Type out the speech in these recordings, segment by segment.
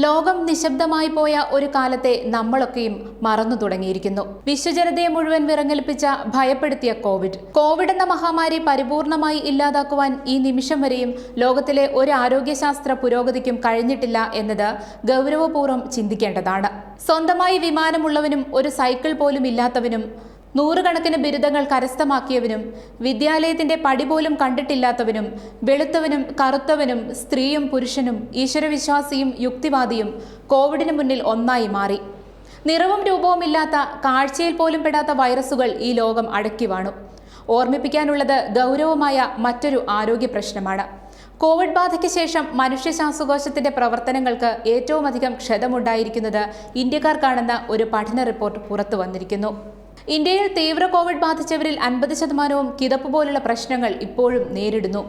ലോകം നിശബ്ദമായി പോയ ഒരു കാലത്തെ നമ്മളൊക്കെയും മറന്നു തുടങ്ങിയിരിക്കുന്നു. വിശ്വജനതയെ മുഴുവൻ വിറങ്ങലിപ്പിച്ച ഭയപ്പെടുത്തിയ കോവിഡ് എന്ന മഹാമാരി പരിപൂർണമായി ഇല്ലാതാക്കുവാൻ ഈ നിമിഷം വരെയും ലോകത്തിലെ ഒരു ആരോഗ്യശാസ്ത്ര പുരോഗതിക്കും കഴിഞ്ഞിട്ടില്ല എന്നത് ഗൗരവപൂർവ്വം ചിന്തിക്കേണ്ടതാണ്. സ്വന്തമായി വിമാനമുള്ളവനും ഒരു സൈക്കിൾ പോലും ഇല്ലാത്തവനും നൂറുകണക്കിന് ബിരുദങ്ങൾ കരസ്ഥമാക്കിയവനും വിദ്യാലയത്തിന്റെ പടി പോലും കണ്ടിട്ടില്ലാത്തവനും വെളുത്തവനും കറുത്തവനും സ്ത്രീയും പുരുഷനും ഈശ്വരവിശ്വാസിയും യുക്തിവാദിയും കോവിഡിന് മുന്നിൽ ഒന്നായി മാറി. നിറവും രൂപവുമില്ലാത്ത കാഴ്ചയിൽ പോലും പെടാത്ത വൈറസുകൾ ഈ ലോകം അടക്കി വാണു. ഓർമ്മിപ്പിക്കാനുള്ളത് ഗൗരവമായ മറ്റൊരു ആരോഗ്യ പ്രശ്നമാണ്. കോവിഡ് ബാധയ്ക്ക് ശേഷം മനുഷ്യ ശ്വാസകോശത്തിന്റെ പ്രവർത്തനങ്ങൾക്ക് ഏറ്റവും അധികം ക്ഷതമുണ്ടായിരിക്കുന്നത് ഇന്ത്യക്കാർക്കാണെന്ന ഒരു പഠന റിപ്പോർട്ട് പുറത്തു വന്നിരിക്കുന്നു. ഇന്ത്യയിൽ തീവ്ര കോവിഡ് ബാധിച്ചവരിൽ 50% കിതപ്പ് പോലുള്ള പ്രശ്നങ്ങൾ ഇപ്പോഴും നേരിടുന്നു.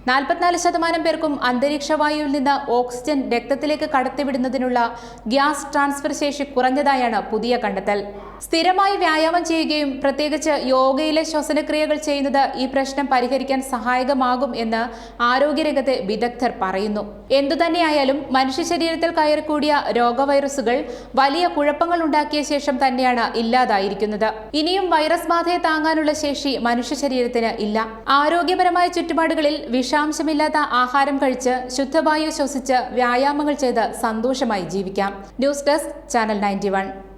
44% പേർക്കും അന്തരീക്ഷവായുവിൽ നിന്ന് ഓക്സിജൻ രക്തത്തിലേക്ക് കടത്തിവിടുന്നതിനുള്ള ഗ്യാസ് ട്രാൻസ്ഫർ ശേഷി കുറഞ്ഞതായാണ് പുതിയ കണ്ടെത്തൽ. സ്ഥിരമായി വ്യായാമം ചെയ്യുകയും പ്രത്യേകിച്ച് യോഗയിലെ ശ്വസനക്രിയകൾ ചെയ്യുന്നത് ഈ പ്രശ്നം പരിഹരിക്കാൻ സഹായകമാകും എന്ന് ആരോഗ്യരംഗത്തെ വിദഗ്ധർ പറയുന്നു. എന്തുതന്നെയായാലും മനുഷ്യ ശരീരത്തിൽ കയറിക്കൂടിയ രോഗവൈറസുകൾ വലിയ കുഴപ്പങ്ങൾ ഉണ്ടാക്കിയ ശേഷം തന്നെയാണ് ഇല്ലാതായിരിക്കുന്നത്. ഇനിയും വൈറസ് ബാധയെ താങ്ങാനുള്ള ശേഷി മനുഷ്യ ശരീരത്തിന് ഇല്ല. ആരോഗ്യപരമായ ചുറ്റുപാടുകളിൽ വിഷാംശമില്ലാത്ത ആഹാരം കഴിച്ച് ശുദ്ധവായു ശ്വസിച്ച് വ്യായാമങ്ങൾ ചെയ്ത് സന്തോഷമായി ജീവിക്കാം. News desk channel 91.